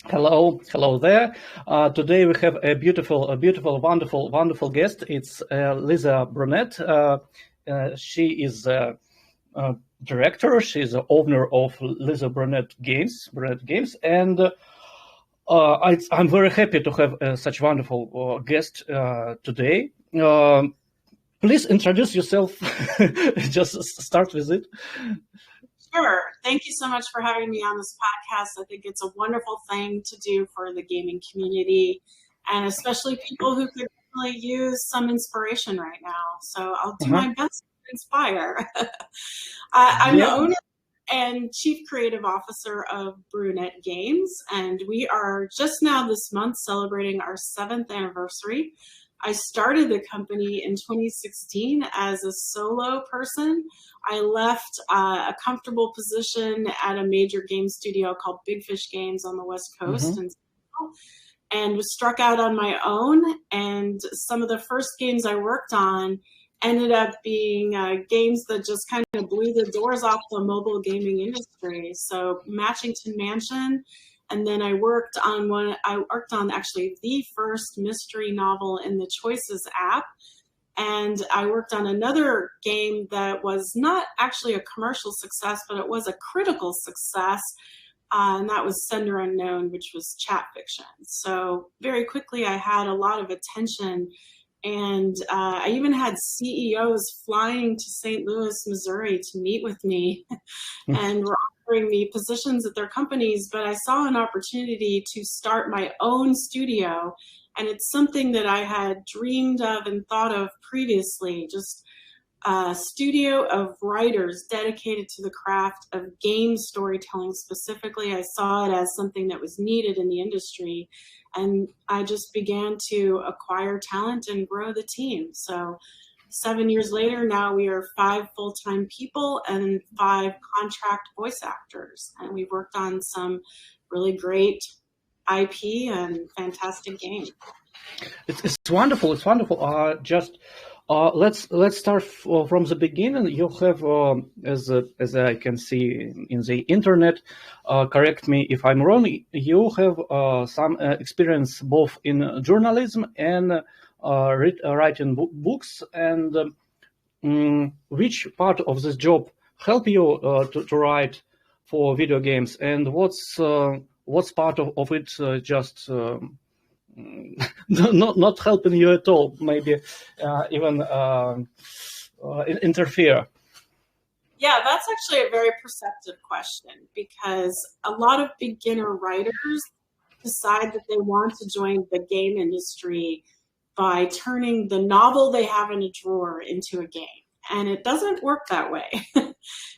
Hello there. Today we have a beautiful, wonderful guest. It's Lisa Brunette. She is director. She's the owner of Lisa Brunette Games, and I'm very happy to have such wonderful guest today. Please introduce yourself. Just start with it. Sure. Thank you so much for having me on this podcast. I think it's a wonderful thing to do for the gaming community, and especially people who could really use some inspiration right now. So I'll do my best to inspire. I'm the owner and chief creative officer of Brunette Games, and we are just now this month celebrating our 7th anniversary. I started the company in 2016 as a solo person. I left a comfortable position at a major game studio called Big Fish Games on the West Coast and was struck out on my own. And some of the first games I worked on ended up being games that just kind of blew the doors off the mobile gaming industry. So Matchington Mansion. And then I worked on actually the first mystery novel in the Choices app. And I worked on another game that was not actually a commercial success, but it was a critical success. And that was Sender Unknown, which was chat fiction. So very quickly, I had a lot of attention. And I even had CEOs flying to St. Louis, Missouri to meet with me and were offering me positions at their companies. But I saw an opportunity to start my own studio. And it's something that I had dreamed of and thought of previously, just a studio of writers dedicated to the craft of game storytelling specifically. I saw it as something that was needed in the industry. And I just began to acquire talent and grow the team. So 7 years later, now we are 5 full-time people and 5 contract voice actors. And we've worked on some really great IP and fantastic games. It's wonderful. It's wonderful. Let's start from the beginning. You have, as I can see in the internet, correct me if I'm wrong. You have some experience both in journalism and writing books. And which part of this job help you to write for video games, and what's part of it just not helping you at all, maybe even interfere? Yeah, that's actually a very perceptive question, because a lot of beginner writers decide that they want to join the game industry by turning the novel they have in a drawer into a game. And it doesn't work that way.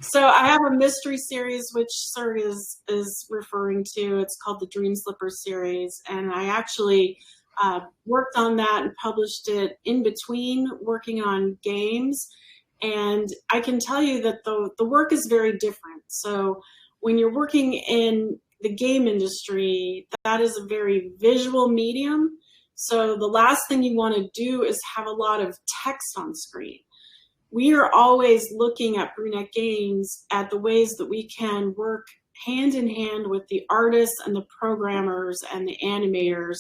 So I have a mystery series, which Sir is referring to. It's called the Dream Slipper series. And I actually worked on that and published it in between working on games. And I can tell you that the work is very different. So when you're working in the game industry, that is a very visual medium. So the last thing you want to do is have a lot of text on screen. We are always looking at Brunette Games at the ways that we can work hand in hand with the artists and the programmers and the animators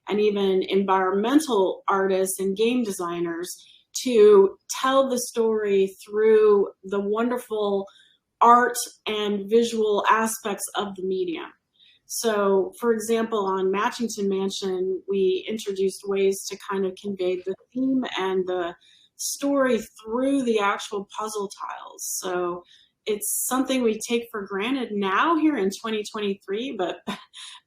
and even environmental artists and game designers to tell the story through the wonderful art and visual aspects of the medium. So, for example, on Matchington Mansion, we introduced ways to kind of convey the theme and the story through the actual puzzle tiles. So it's something we take for granted now here in 2023, but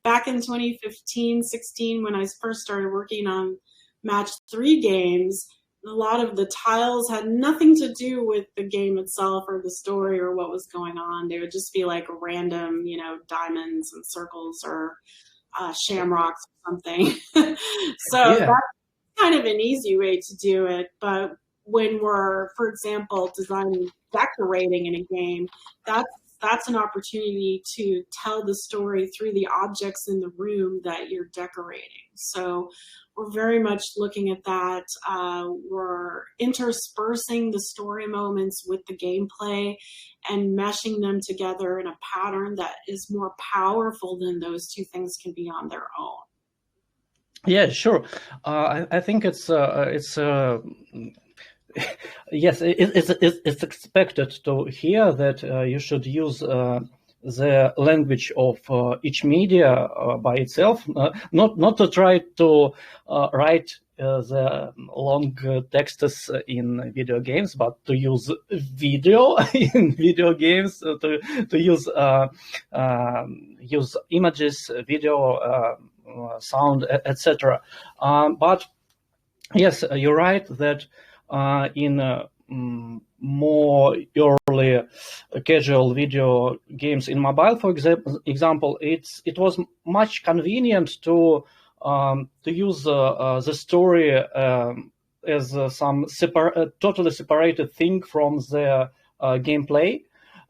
back in 2015, 16, when I first started working on Match 3 games, a lot of the tiles had nothing to do with the game itself or the story or what was going on. They would just be like random, diamonds and circles or shamrocks or something. So that's kind of an easy way to do it. But when we're, for example, designing decorating in a game, that's that's an opportunity to tell the story through the objects in the room that you're decorating. So we're very much looking at that. We're interspersing the story moments with the gameplay and meshing them together in a pattern that is more powerful than those two things can be on their own. Yeah, sure. I think it's yes, it's expected to hear that you should use the language of each media by itself, not to try to write the long texts in video games, but to use video in video games, to use images, video, sound, etc. But yes, you're right that in more early casual video games in mobile, for example, it was much convenient to use the story as some totally separated thing from the gameplay.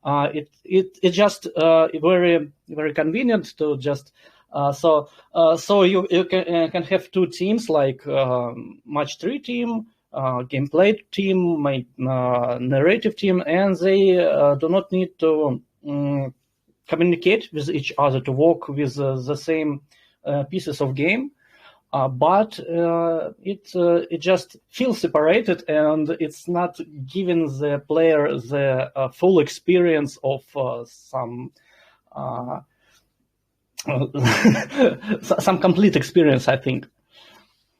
It just very convenient to just so you can have two teams, like match 3 team, gameplay team, narrative team, and they do not need to communicate with each other to work with the same pieces of game. But it just feels separated, and it's not giving the player the full experience of some complete experience, I think.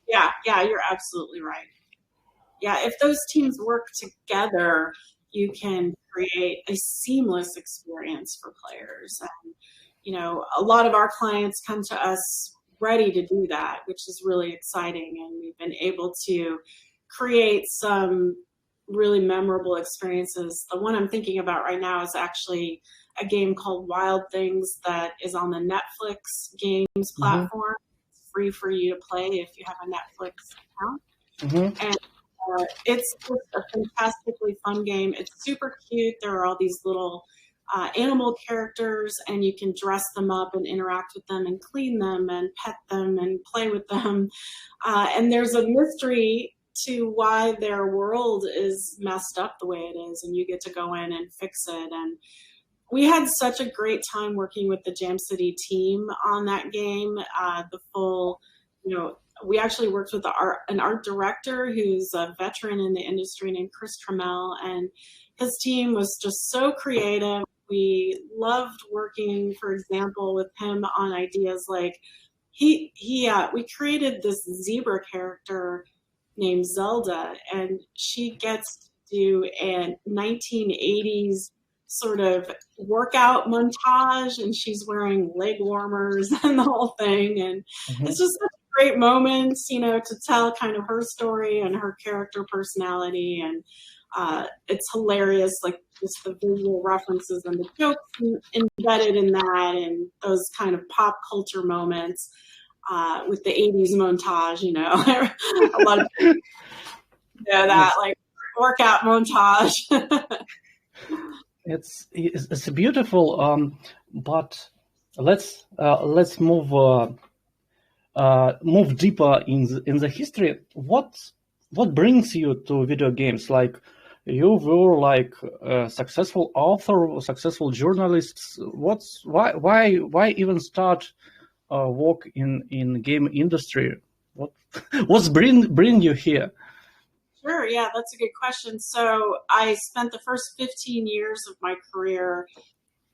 Yeah, you're absolutely right. Yeah, if those teams work together, you can create a seamless experience for players. And, a lot of our clients come to us ready to do that, which is really exciting. And we've been able to create some really memorable experiences. The one I'm thinking about right now is actually a game called Wild Things that is on the Netflix games platform. It's free for you to play if you have a Netflix account. And it's just a fantastically fun game. It's super cute. There are all these little animal characters, and you can dress them up and interact with them and clean them and pet them and play with them. And there's a mystery to why their world is messed up the way it is, and you get to go in and fix it. And we had such a great time working with the Jam City team on that game. The full, we actually worked with an art director who's a veteran in the industry named Chris Trammell, and his team was just so creative. We loved working, for example, with him on ideas like we created this zebra character named Zelda, and she gets to do a 1980s sort of workout montage, and she's wearing leg warmers and the whole thing. And it's just such a great moment, to tell kind of her story and her character personality. And it's hilarious, like just the visual references and the jokes embedded in that, and those kind of pop culture moments with the 80s montage, a lot of people, that like workout montage. It's beautiful, but let's move deeper in the history. What brings you to video games? Like, you were like a successful author, successful journalist. Why even start work in game industry? What's bring you here? Sure, yeah, that's a good question. So I spent the first 15 years of my career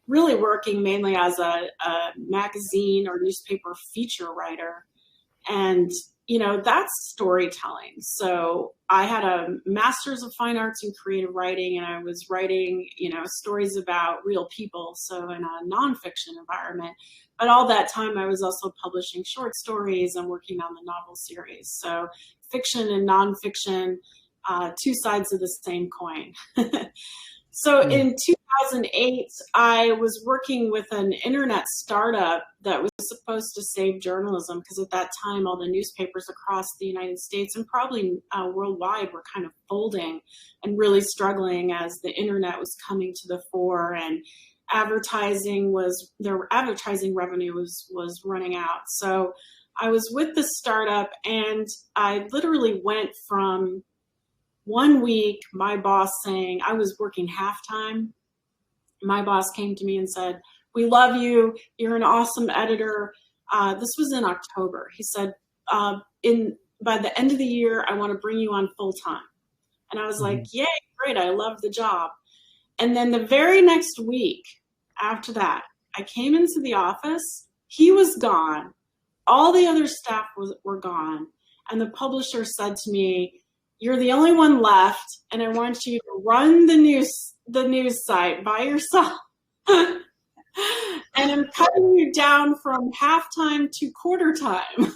really working mainly as a magazine or newspaper feature writer. And, that's storytelling. So I had a master's of fine arts in creative writing, and I was writing, stories about real people, so in a nonfiction environment. But all that time, I was also publishing short stories and working on the novel series. So fiction and nonfiction, two sides of the same coin. So in 2008, I was working with an internet startup that was supposed to save journalism, because at that time, all the newspapers across the United States and probably worldwide were kind of folding and really struggling as the internet was coming to the fore. And their advertising revenue was running out. So I was with the startup, and I literally went from 1 week, my boss saying I was working halftime. My boss came to me and said, "We love you. You're an awesome editor." This was in October. He said, by the end of the year, I want to bring you on full time. And I was like, yay, great. I love the job. And then the very next week after that, I came into the office. He was gone. All the other staff were gone. And the publisher said to me, "You're the only one left, and I want you to run the news site by yourself." And I'm cutting you down from halftime to quarter time.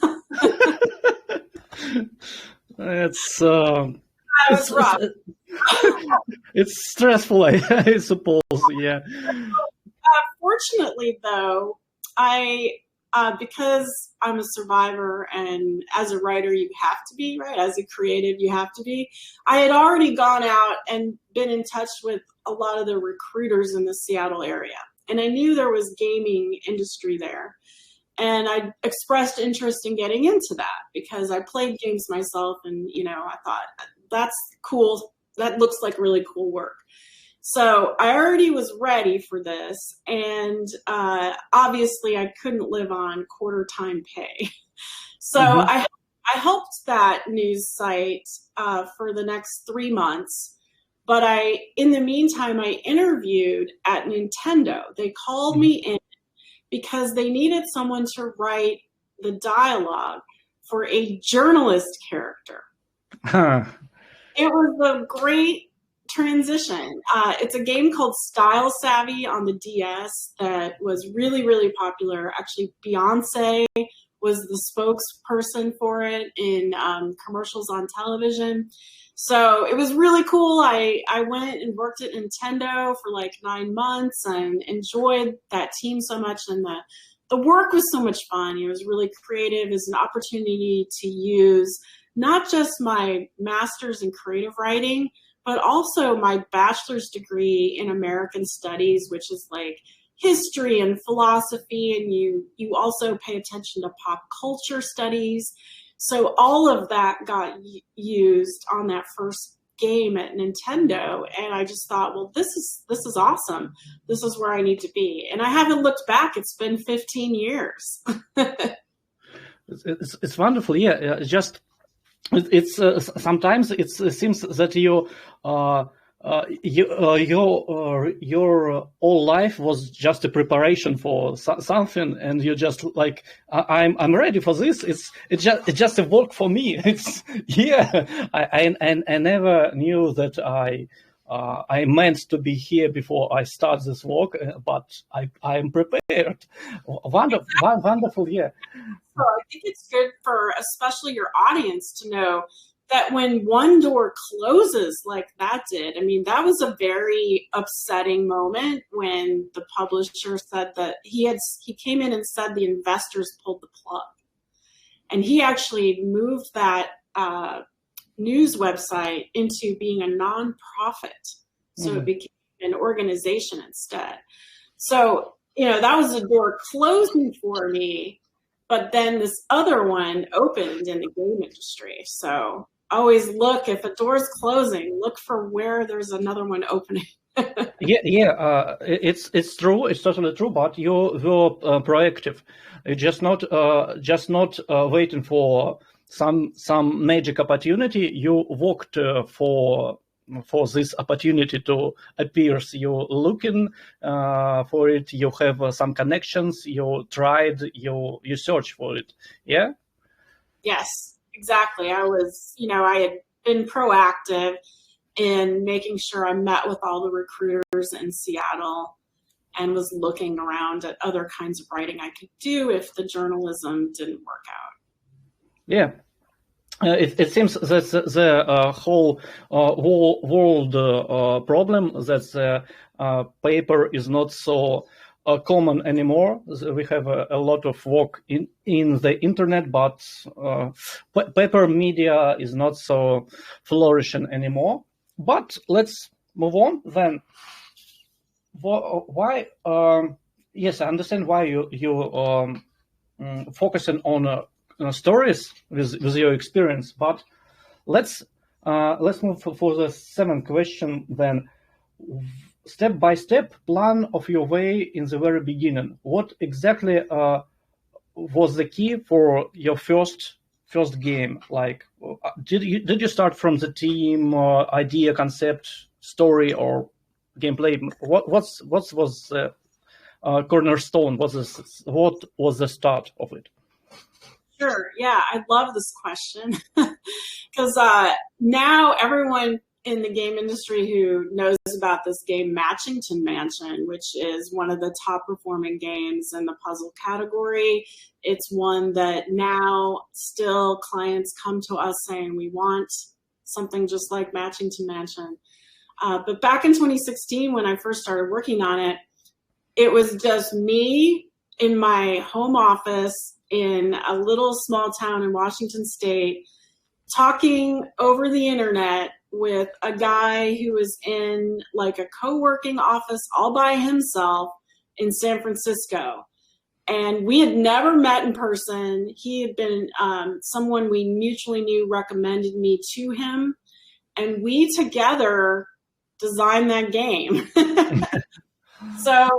It's rough. It's stressful, I suppose. Yeah. Fortunately, though, because I'm a survivor, and as a writer, you have to be, right? As a creative, you have to be. I had already gone out and been in touch with a lot of the recruiters in the Seattle area, and I knew there was gaming industry there. And I expressed interest in getting into that because I played games myself, and I thought, that's cool. That looks like really cool work. So I already was ready for this, and obviously I couldn't live on quarter time pay. So I helped that news site for the next 3 months. But in the meantime, I interviewed at Nintendo. They called me in because they needed someone to write the dialogue for a journalist character. It was a great transition. It's a game called Style Savvy on the DS that was really, really popular. Actually, Beyonce was the spokesperson for it in commercials on television. So it was really cool. I went and worked at Nintendo for like 9 months and enjoyed that team so much. And the work was so much fun. It was really creative. It was an opportunity to use not just my master's in creative writing, but also my bachelor's degree in American Studies, which is like history and philosophy. And you also pay attention to pop culture studies. So all of that got used on that first game at Nintendo, and I just thought, well, this is awesome. This is where I need to be, and I haven't looked back. It's been 15 years. It's wonderful. Yeah, just it's sometimes it seems that your whole life was just a preparation for something, and you just like, I'm ready for this. It's just a work for me. It's I never knew that I meant to be here before I start this work, but I am prepared. Wonderful. Yeah. So I think it's good for especially your audience to know that when one door closes like that did, I mean, that was a very upsetting moment when the publisher said that he came in and said the investors pulled the plug. And he actually moved that news website into being a nonprofit. So it became an organization instead. So, that was a door closing for me, but then this other one opened in the game industry. So always look, if a door's closing, look for where there's another one opening. It's true. It's totally true. But you were proactive. You're just not waiting for some magic opportunity. You worked for this opportunity to appear. You're looking for it. You have some connections. You tried. You search for it. Yeah. Yes. Exactly. I had been proactive in making sure I met with all the recruiters in Seattle and was looking around at other kinds of writing I could do if the journalism didn't work out. Yeah. It seems that the whole world problem that the paper is not so common anymore. We have a lot of work in the internet, but paper media is not so flourishing anymore. But let's move on then. why? Yes, I understand why you focusing on stories with your experience, but let's move for the seventh question then. Step by step plan of your way in the very beginning. What exactly was the key for your first game? Like, did you start from the team, idea, concept, story, or gameplay? What was the cornerstone? What was the start of it? Sure. Yeah, I love this question because now everyone in the game industry who knows about this game, Matchington Mansion, which is one of the top performing games in the puzzle category. It's one that now still clients come to us saying we want something just like Matchington Mansion. But back in 2016, when I first started working on it, it was just me in my home office in a little small town in Washington State, talking over the internet with a guy who was in like a co-working office all by himself in San Francisco. And we had never met in person. He had been someone we mutually knew recommended me to him. And we together designed that game. So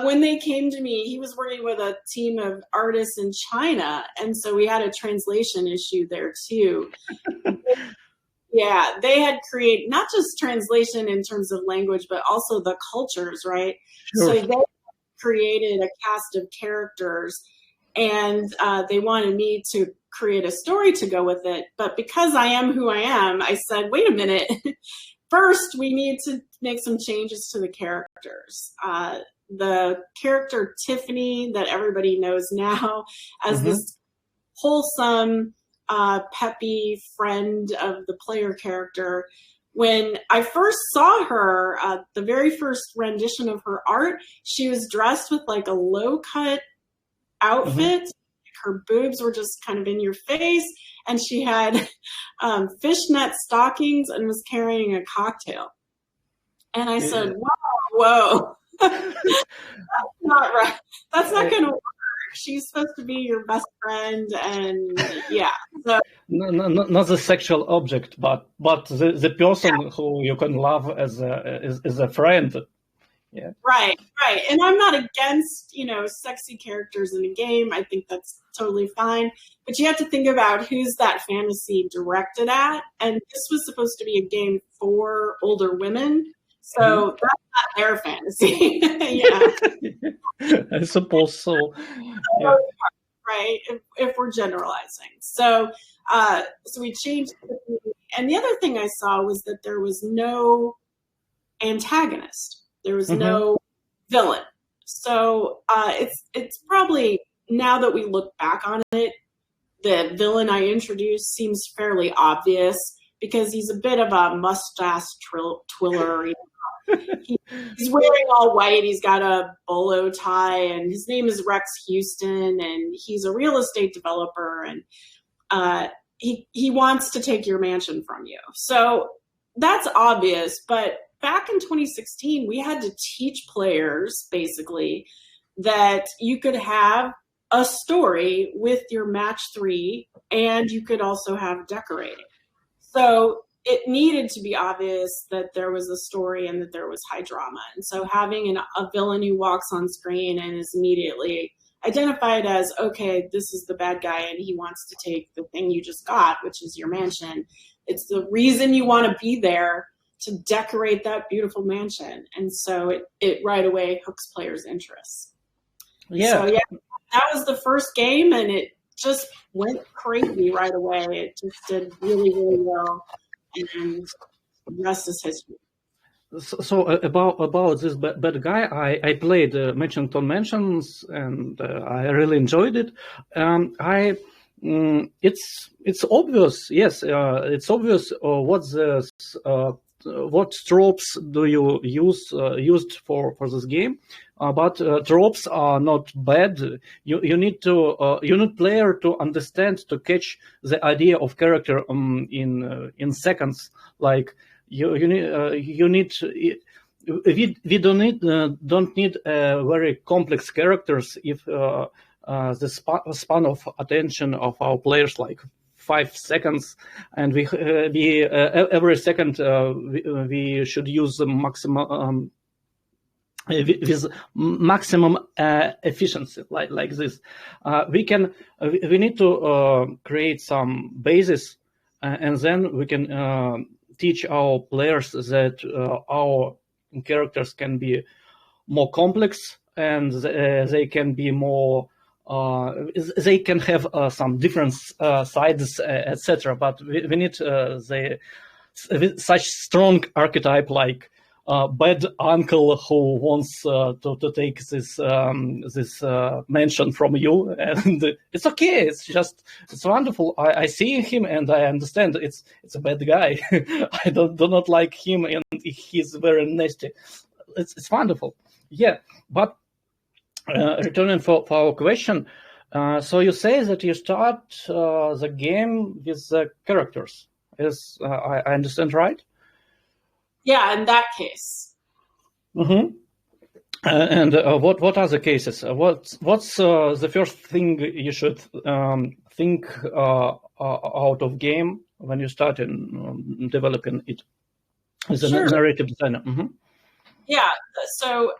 when they came to me, he was working with a team of artists in China, and so we had a translation issue there too. Yeah, they had created not just translation in terms of language, but also the cultures, right? Sure. So they created a cast of characters, and they wanted me to create a story to go with it. But because I am who I am, I said, wait a minute. First, we need to make some changes to the characters. The character Tiffany that everybody knows now as this wholesome, peppy friend of the player character. When I first saw her, the very first rendition of her art, she was dressed with like a low-cut outfit. Her boobs were just kind of in your face, and she had fishnet stockings and was carrying a cocktail. And I said, whoa. That's not right. That's not going to work. She's supposed to be your best friend, and yeah. So, not the sexual object, but the person who you can love as a friend. Yeah. Right. And I'm not against, sexy characters in a game. I think that's totally fine. But you have to think about who's that fantasy directed at. And this was supposed to be a game for older women. So that's not their fantasy. I suppose so. Yeah. Right. If we're generalizing. So we changed it. And the other thing I saw was that there was no antagonist. There was no villain. So it's probably, now that we look back on it, the villain I introduced seems fairly obvious because he's a bit of a mustache twiller. He's wearing all white. He's got a bolo tie, and his name is Rex Houston, and he's a real estate developer, and he wants to take your mansion from you. So that's obvious, but back in 2016, we had to teach players, basically, that you could have a story with your match 3, and you could also have decorating. So it needed to be obvious that there was a story and that there was high drama. And so having a villain who walks on screen and is immediately identified as, okay, this is the bad guy, and he wants to take the thing you just got, which is your mansion. It's the reason you want to be there, to decorate that beautiful mansion. And so it right away hooks players' interest. Yeah. So that was the first game, and it just went crazy right away. It just did really, really well, and the rest is history. So about this bad guy, I played Matchington Mansions, and I really enjoyed it. It's obvious, yes, it's obvious what tropes do you used for this game, but tropes are not bad. You need player to understand, to catch the idea of character in seconds. Like you need we don't need very complex characters if the span of attention of our players like 5 seconds, and we every second we should use the maximum with maximum efficiency, like this. We need to create some basis, and then we can teach our players that our characters can be more complex, and they can be more. They can have some different sides, etc. But we need such strong archetype like bad uncle who wants to take this mansion from you, and it's okay. It's wonderful. I see him and I understand it's a bad guy. I do not like him, and he's very nasty. It's wonderful. Yeah, but returning for our question, so you say that you start the game with the characters. Is I understand right? Yeah, in that case. Mm-hmm. And what are the cases? What's the first thing you should think out of game when you start in developing it as a narrative designer? Mm-hmm. Yeah, so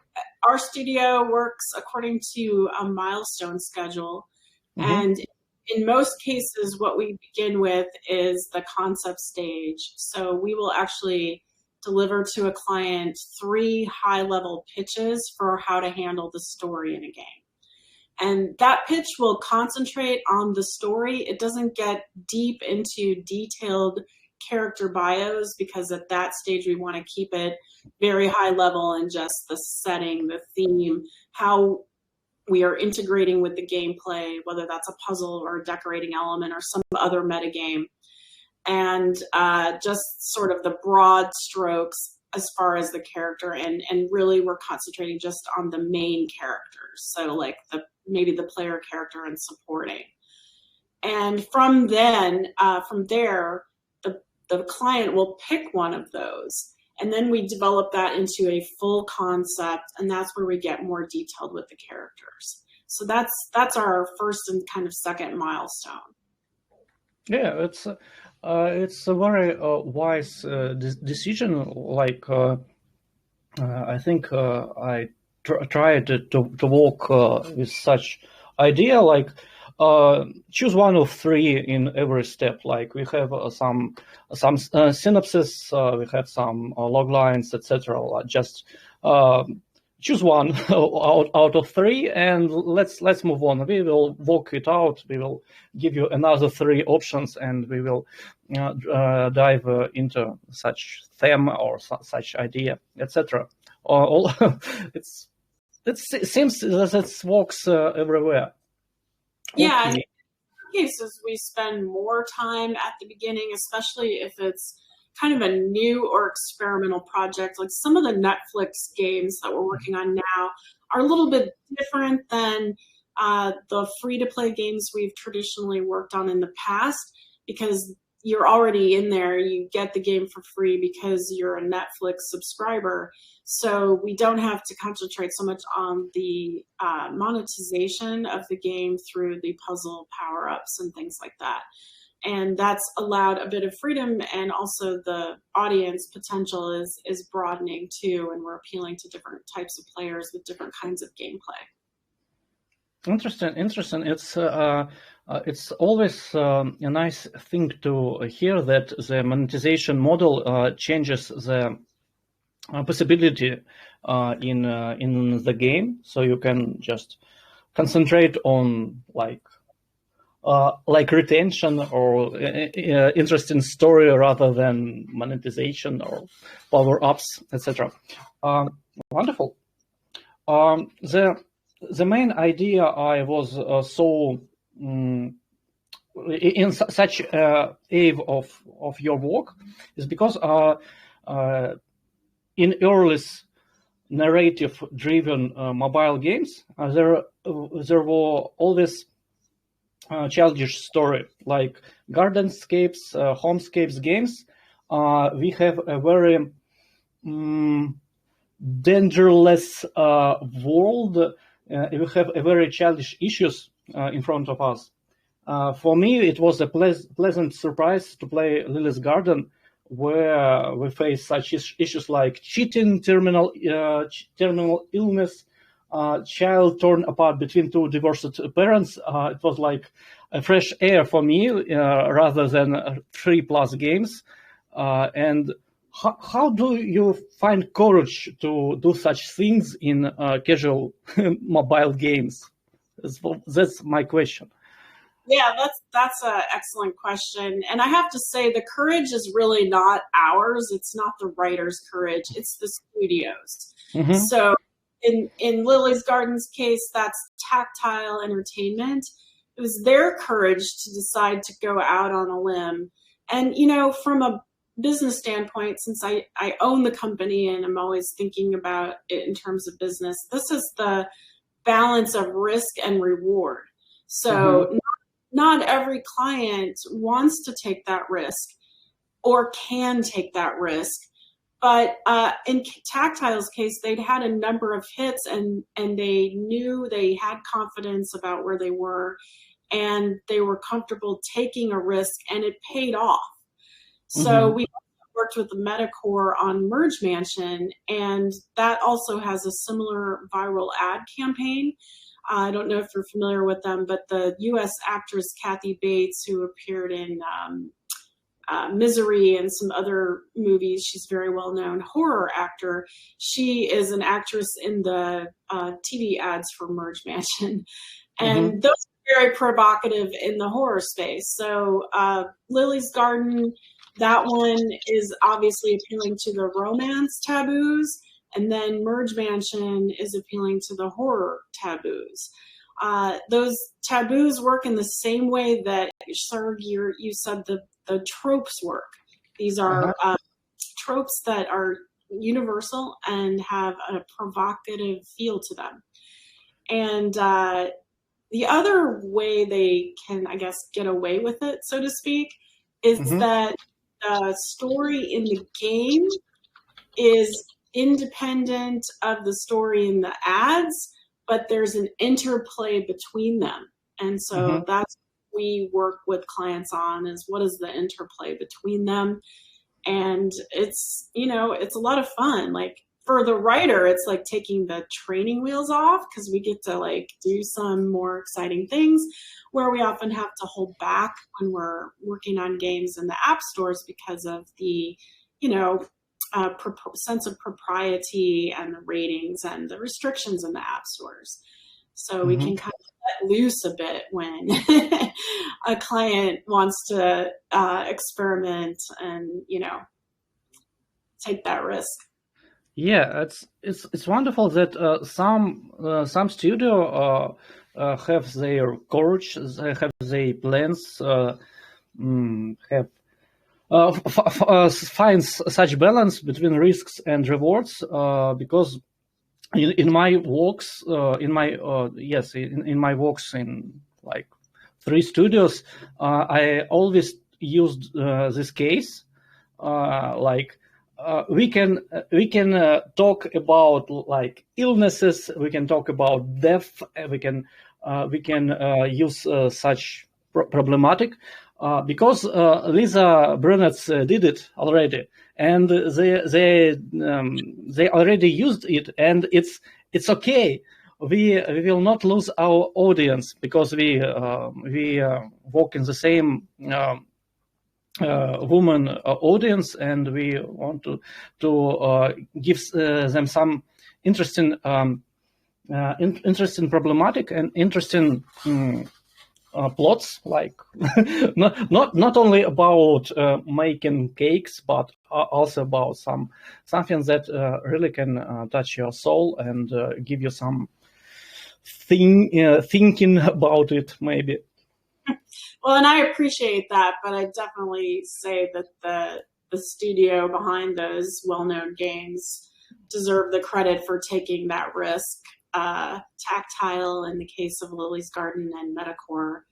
our studio works according to a milestone schedule. Mm-hmm. And in most cases, what we begin with is the concept stage. So we will actually deliver to a client 3 high-level pitches for how to handle the story in a game. And that pitch will concentrate on the story. It doesn't get deep into detailed character bios, because at that stage we want to keep it very high level and just the setting, the theme, how we are integrating with the gameplay, whether that's a puzzle or a decorating element or some other metagame, and just sort of the broad strokes as far as the character, and really we're concentrating just on the main characters, so like maybe the player character and supporting. And from there, the client will pick one of those, and then we develop that into a full concept, and that's where we get more detailed with the characters. So that's our first and kind of second milestone. Yeah, it's a very wise decision. Like I think I tried to work with such idea, like choose one of 3 in every step. Like we have some synopsis, we have some log lines, etc. Just choose one out of 3, and let's move on. We will work it out. We will give you another 3 options, and we will dive into such theme or such idea, etc. It seems that it works everywhere. Yeah, okay. In some cases we spend more time at the beginning, especially if it's kind of a new or experimental project. Like some of the Netflix games that we're working on now are a little bit different than the free-to-play games we've traditionally worked on in the past, because you're already in there, you get the game for free because you're a Netflix subscriber. So we don't have to concentrate so much on the monetization of the game through the puzzle power-ups and things like that. And that's allowed a bit of freedom, and also the audience potential is broadening too, and we're appealing to different types of players with different kinds of gameplay. Interesting. It's always a nice thing to hear that the monetization model changes the possibility in the game, so you can just concentrate on like retention or interesting story rather than monetization or power ups, etc. Wonderful. The main idea I was in such awe of your work is because in early narrative-driven mobile games, there were always childish story, like Gardenscapes, Homescapes games. We have a very dangerous world. We have a very childish issues in front of us. For me, it was a pleasant surprise to play Lily's Garden, where we face such issues like cheating, terminal illness, child torn apart between two divorced parents. It was like a fresh air for me rather than 3+ games. And how do you find courage to do such things in casual mobile games? That's my question. Yeah, that's an excellent question. And I have to say the courage is really not ours. It's not the writer's courage. It's the studio's. Mm-hmm. So in Lily's Garden's case, that's Tactile Entertainment. It was their courage to decide to go out on a limb. And, from a business standpoint, since I own the company and I'm always thinking about it in terms of business, this is the balance of risk and reward. So Mm-hmm. not every client wants to take that risk or can take that risk. But in Tactile's case, they'd had a number of hits and they knew they had confidence about where they were and they were comfortable taking a risk, and it paid off. So we worked with the Metacore on Merge Mansion, and that also has a similar viral ad campaign. I don't know if you're familiar with them, but the U.S. actress Kathy Bates, who appeared in Misery and some other movies, she's a very well-known horror actor. She is an actress in the TV ads for Merge Mansion. And those are very provocative in the horror space. So Lily's Garden, that one is obviously appealing to the romance taboos. And then Merge Mansion is appealing to the horror taboos. Those taboos work in the same way that, Serg, you said the tropes work. These are tropes that are universal and have a provocative feel to them. And the other way they can, I guess, get away with it, so to speak, is that the story in the game is independent of the story in the ads, but there's an interplay between them. And so that's what we work with clients on, is what is the interplay between them. And it's, it's a lot of fun. Like for the writer, it's like taking the training wheels off, because we get to like do some more exciting things where we often have to hold back when we're working on games in the app stores because of the, sense of propriety and the ratings and the restrictions in the app stores. So we can kind of let loose a bit when a client wants to experiment and, take that risk. Yeah, it's wonderful that some studio have their courage, they have their plans, have finds such balance between risks and rewards, because in my walks in my walks in like 3 studios, I always used this case, we can talk about like illnesses, we can talk about death, we can use such problematic, because Lisa Brunette did it already, and they already used it, and it's okay. We will not lose our audience because we work in the same woman audience, and we want to give them some interesting problematic and interesting plots, like not only about making cakes, but also about something that really can touch your soul and give you some thinking about it, maybe. Well, and I appreciate that, but I definitely say that the studio behind those well-known games deserve the credit for taking that risk. Tactile in the case of Lily's Garden, and Metacore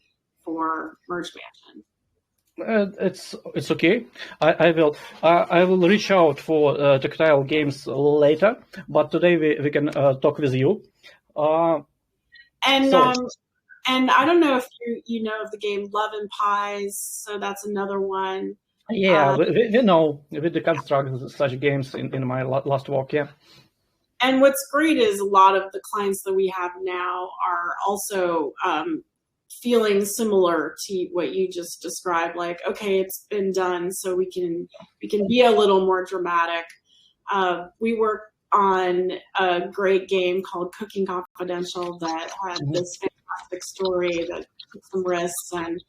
for Merge Mansion. It's okay. I will reach out for tactile games later, but today we can talk with you. And So and I don't know if you know of the game Love and Pies, so that's another one. yeah, we know we deconstruct such games in my last walk. Yeah. And what's great is a lot of the clients that we have now are also feeling similar to what you just described. Like, okay, it's been done, so we can be a little more dramatic. We work on a great game called Cooking Confidential that had this fantastic story that took some risks. And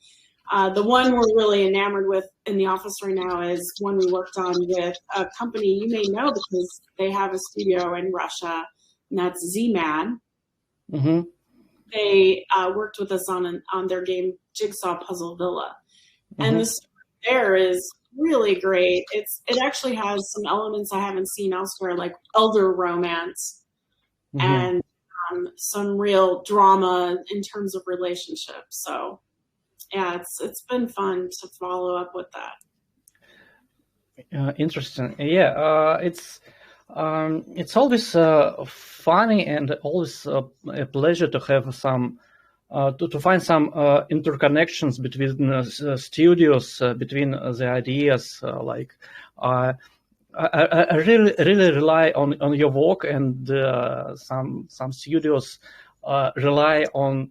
the one we're really enamored with in the office right now is one we worked on with a company you may know because they have a studio in Russia, and that's Z-Man. Mm-hmm. They worked with us on their game Jigsaw Puzzle Villa. And the story there is really great. It actually has some elements I haven't seen elsewhere, like elder romance and some real drama in terms of relationships. So yeah, it's been fun to follow up with that. Interesting. Yeah, it's always funny and always a pleasure to have some to find some interconnections between studios, between the ideas. I really rely on your work, and some studios rely on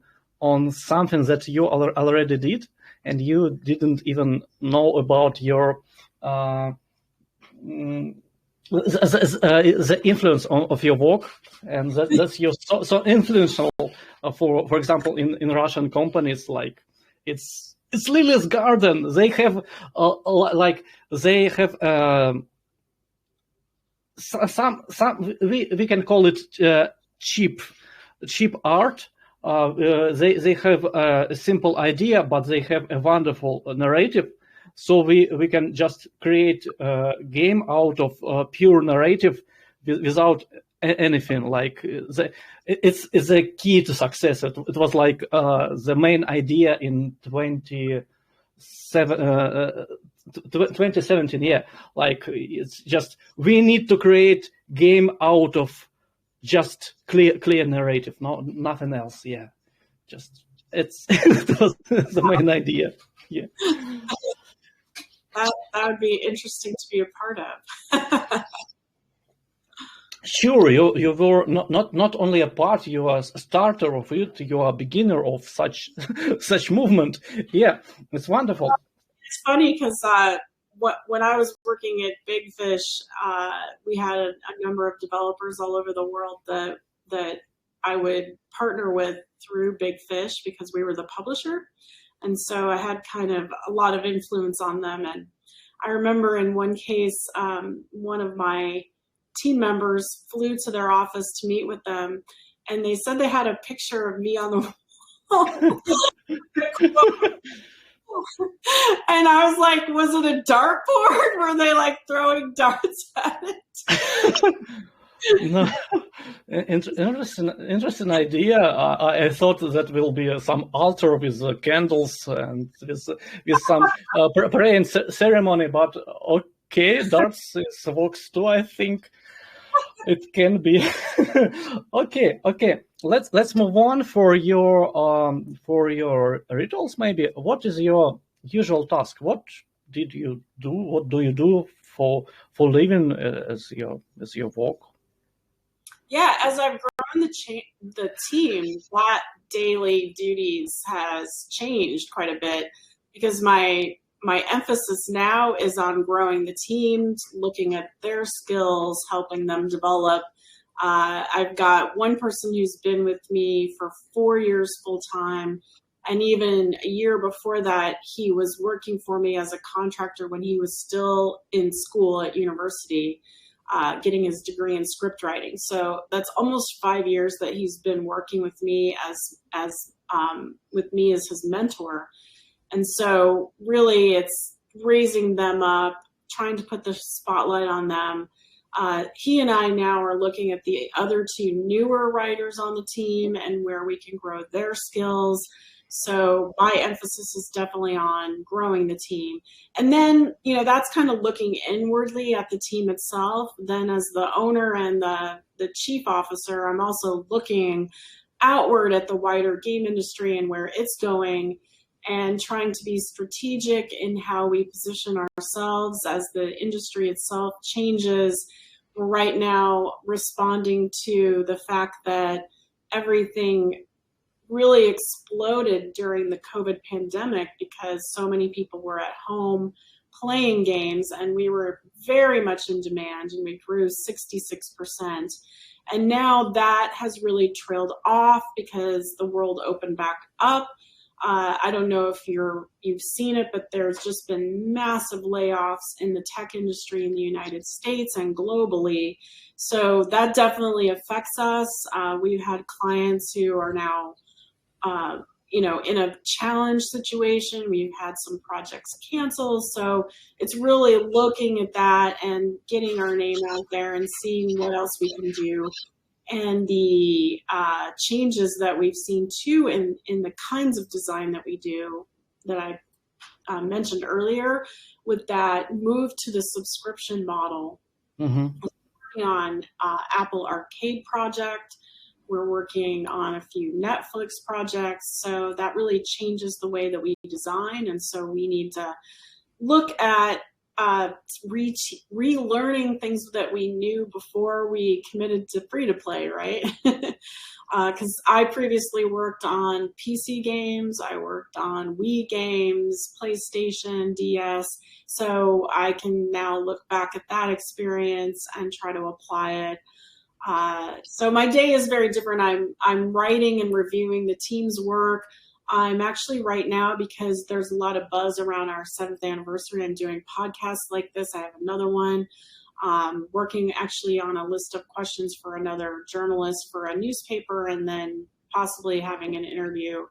something that you already did, and you didn't even know about your the influence of your work, and that's your so influential for example in Russian companies like it's Lily's Garden. They have they have some we can call it cheap art. They have a simple idea, but they have a wonderful narrative. So we can just create a game out of pure narrative without anything. Like it's a key to success. It was like the main idea in 2017. Yeah, like it's just we need to create game out of just clear narrative, nothing else. Yeah, just it was the main idea. Yeah. That would be interesting to be a part of. Sure, you were not only a part, you are a starter of it, you are a beginner of such such movement. Yeah, it's wonderful. It's funny because when I was working at Big Fish, we had a number of developers all over the world that I would partner with through Big Fish because we were the publisher. And so I had kind of a lot of influence on them. And I remember in one case, one of my team members flew to their office to meet with them. And they said they had a picture of me on the wall. And I was like, was it a dartboard? Were they like throwing darts at it? No, interesting idea. I thought that will be some altar with candles and with some prayer ceremony, but okay, darts works too. I think it can be. Okay. Let's move on for your rituals. Maybe what is your usual task? What did you do? What do you do for living as your work? Yeah, as I've grown the team, that daily duties has changed quite a bit because my emphasis now is on growing the teams, looking at their skills, helping them develop. I've got one person who's been with me for 4 years full time, and even a year before that, he was working for me as a contractor when he was still in school at university. Getting his degree in script writing. So that's almost 5 years that he's been working with me as his mentor. And so really it's raising them up, trying to put the spotlight on them. He and I now are looking at the other two newer writers on the team and where we can grow their skills. So my emphasis is definitely on growing the team. And then, that's kind of looking inwardly at the team itself. Then as the owner and the chief officer, I'm also looking outward at the wider game industry and where it's going, and trying to be strategic in how we position ourselves as the industry itself changes. We're right now responding to the fact that everything really exploded during the COVID pandemic because so many people were at home playing games, and we were very much in demand, and we grew 66%. And now that has really trailed off because the world opened back up. I don't know if you've seen it, but there's just been massive layoffs in the tech industry in the United States and globally. So that definitely affects us. We've had clients who are now, in a challenge situation. We've had some projects canceled. So it's really looking at that and getting our name out there and seeing what else we can do. And the changes that we've seen too in the kinds of design that we do that I mentioned earlier, with that move to the subscription model. Mm-hmm. We're working on Apple Arcade project. We're working on a few Netflix projects. So that really changes the way that we design. And so we need to look at relearning things that we knew before we committed to free-to-play, right? Because I previously worked on PC games, I worked on Wii games, PlayStation, DS, so I can now look back at that experience and try to apply it. So my day is very different. I'm writing and reviewing the team's work. I'm actually right now, because there's a lot of buzz around our 7th anniversary, I'm doing podcasts like this. I have another one. Working actually on a list of questions for another journalist for a newspaper, and then possibly having an interview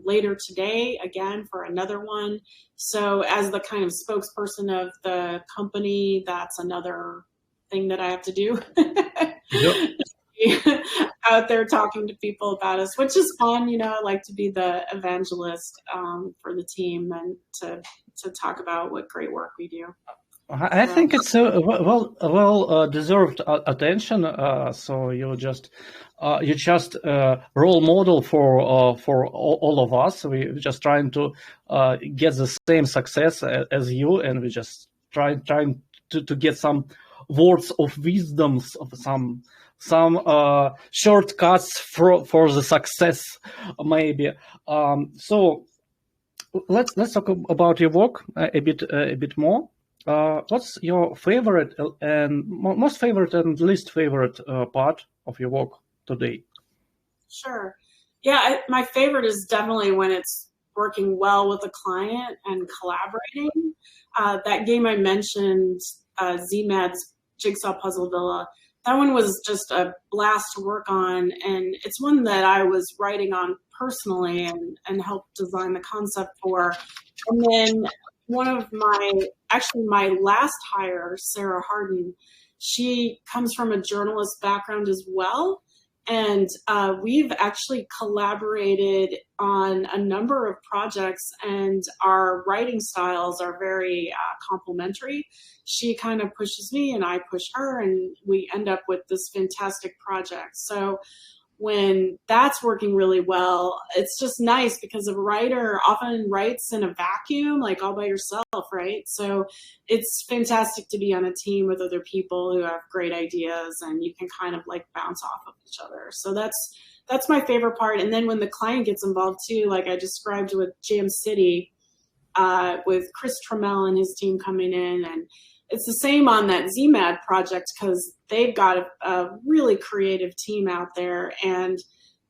later today, again, for another one. So as the kind of spokesperson of the company, that's another thing that I have to do. Yep. Out there talking to people about us, which is fun. I like to be the evangelist for the team and to talk about what great work we do. I think it's a well deserved attention. So you just role model for all of us. We're just trying to get the same success as you, and we just trying to get some words of wisdoms, of some shortcuts for the success, maybe. So let's talk about your work a bit more. What's your favorite and most favorite and least favorite part of your work today? Sure. Yeah, my favorite is definitely when it's working well with a client and collaborating. That game I mentioned, ZMAD's Jigsaw Puzzle Villa, that one was just a blast to work on, and it's one that I was writing on personally and helped design the concept for. And then one of my last hire, Sarah Harden, she comes from a journalist background as well. And we've actually collaborated on a number of projects, and our writing styles are very complementary. She kind of pushes me and I push her, and we end up with this fantastic project. So when that's working really well, it's just nice because a writer often writes in a vacuum, like all by yourself, right? So it's fantastic to be on a team with other people who have great ideas, and you can kind of like bounce off of each other. So that's my favorite part. And then when the client gets involved too, like I described with Jam City, with Chris Trammell and his team coming in, and it's the same on that ZMAD project because they've got a really creative team out there, and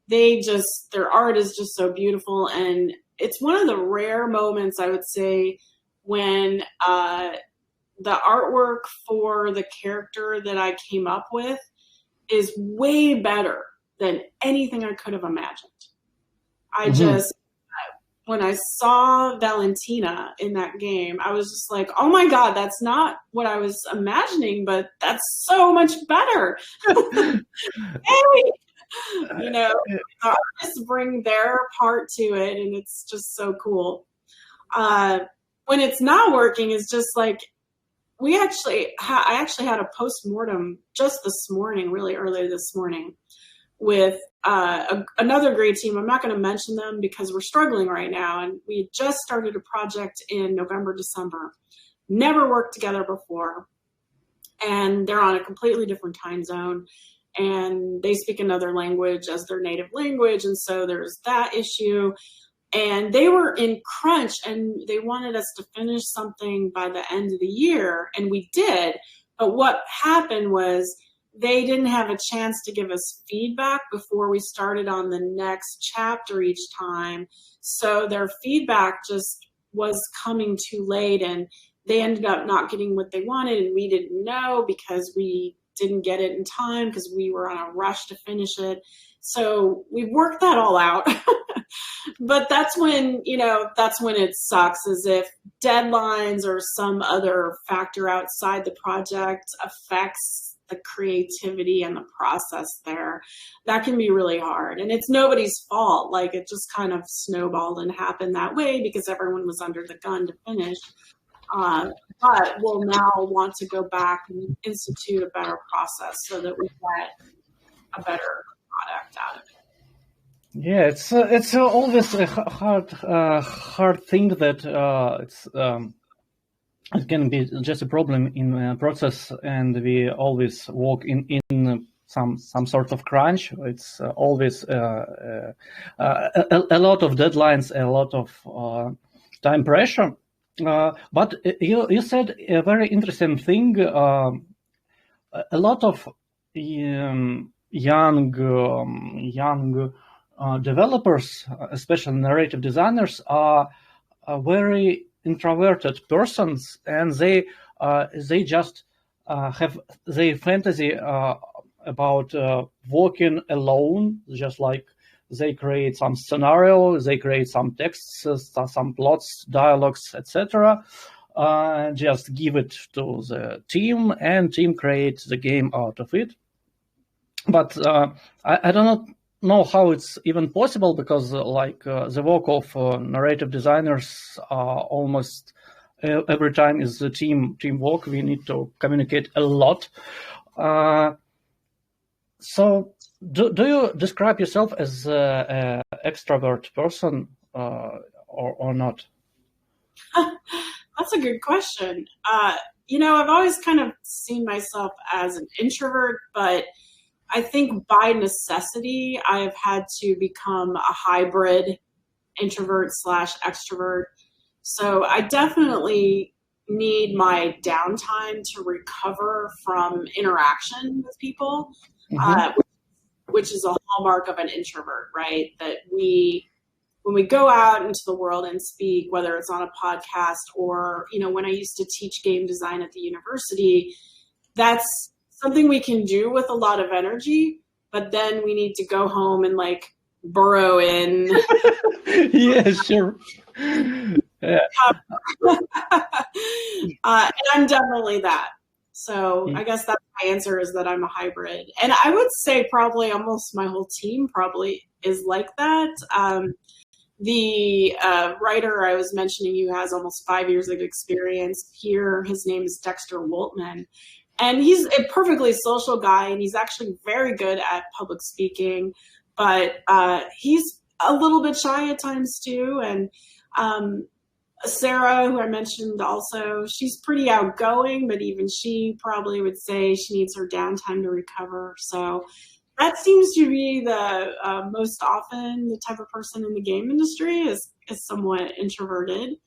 their art is just so beautiful. And it's one of the rare moments, I would say, when the artwork for the character that I came up with is way better than anything I could have imagined. When I saw Valentina in that game, I was just like, oh my God, that's not what I was imagining, but that's so much better. Hey! The artists bring their part to it, and it's just so cool. When it's not working, it's just like I actually had a post-mortem just this morning, really early this morning, with another great team. I'm not going to mention them because we're struggling right now, and we had just started a project in November, December. Never worked together before, and they're on a completely different time zone, and they speak another language as their native language, and so there's that issue. And they were in crunch, and they wanted us to finish something by the end of the year, and we did. But what happened was they didn't have a chance to give us feedback before we started on the next chapter each time. So their feedback just was coming too late, and they ended up not getting what they wanted, and we didn't know because we didn't get it in time because we were on a rush to finish it. So we worked that all out. But that's when it sucks, is if deadlines or some other factor outside the project affects the creativity and the process there. That can be really hard. And it's nobody's fault. Like, it just kind of snowballed and happened that way because everyone was under the gun to finish. But we'll now want to go back and institute a better process so that we get a better product out of it. Yeah, it's always a hard thing that it can be just a problem in process, and we always work in some sort of crunch. It's always a lot of deadlines, a lot of time pressure. But you said a very interesting thing. A lot of young developers, especially narrative designers, are very introverted persons, and they just have their fantasy about working alone, just like they create some scenario, they create some texts, some plots, dialogues, etc. Just give it to the team, and team creates the game out of it. But I don't know how it's even possible, because the work of narrative designers almost every time is the teamwork. We need to communicate a lot. So do you describe yourself as an extrovert person or not? That's a good question. I've always kind of seen myself as an introvert, but I think by necessity, I have had to become a hybrid introvert / extrovert. So I definitely need my downtime to recover from interaction with people, which is a hallmark of an introvert, right? That when we go out into the world and speak, whether it's on a podcast or, when I used to teach game design at the university, that's something we can do with a lot of energy, but then we need to go home and burrow in. Yeah, sure. Yeah. And I'm definitely that. So I guess that's my answer, is that I'm a hybrid. And I would say probably almost my whole team probably is like that. The writer I was mentioning, who has almost 5 years of experience here, his name is Dexter Woltman. And he's a perfectly social guy, and he's actually very good at public speaking, but he's a little bit shy at times too. And Sarah, who I mentioned also, she's pretty outgoing, but even she probably would say she needs her downtime to recover. So that seems to be the most often the type of person in the game industry is somewhat introverted.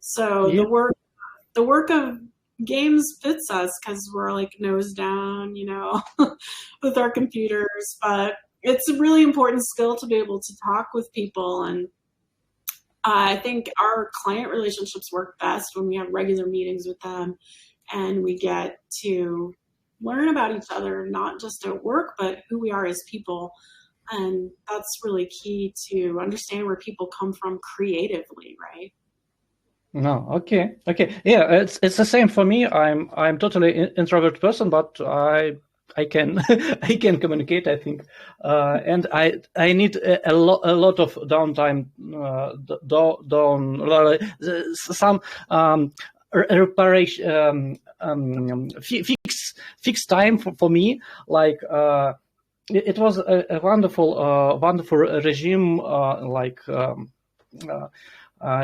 So yeah. the work of games fits us because we're nose down, with our computers. But it's a really important skill to be able to talk with people. And I think our client relationships work best when we have regular meetings with them and we get to learn about each other, not just at work, but who we are as people. And that's really key to understand where people come from creatively, right? No, okay, yeah, it's the same for me. I'm totally introvert person, but I I can I can communicate, I think, and I need a lot of downtime, some reparation, fixed time for me. Like it was a wonderful regime.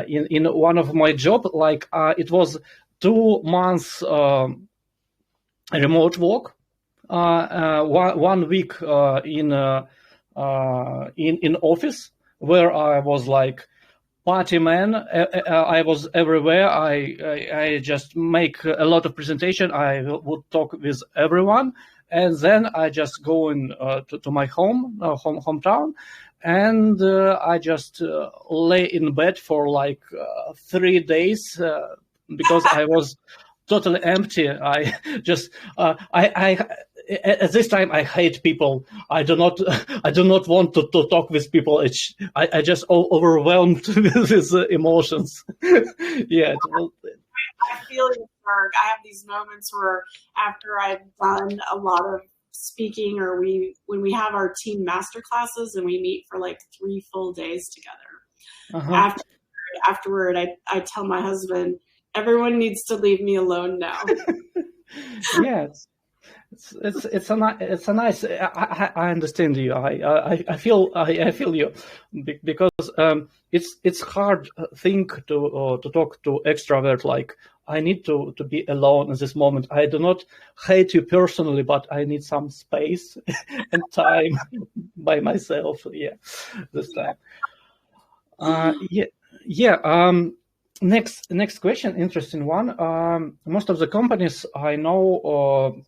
In one of my job, like it was 2 months remote work. 1 week in office, where I was like party man. I was everywhere. I just make a lot of presentation. I would talk with everyone, and then I just go to my hometown, and I just lay in bed for like 3 days because I was totally empty. I just I at this time I hate people. I do not want to talk with people. I just overwhelmed with these emotions. Yeah. I feel you, Berg. I have these moments where after I've done a lot of speaking, or when we have our team master classes and we meet for like 3 full days together. Uh-huh. Afterward, I tell my husband, everyone needs to leave me alone now. Yeah. It's a nice. I understand you. I feel you, because it's hard thing to talk to extrovert. Like, I need to be alone in this moment. I do not hate you personally, but I need some space and time by myself. Yeah, this time. Yeah. Next question, interesting one. Most of the companies I know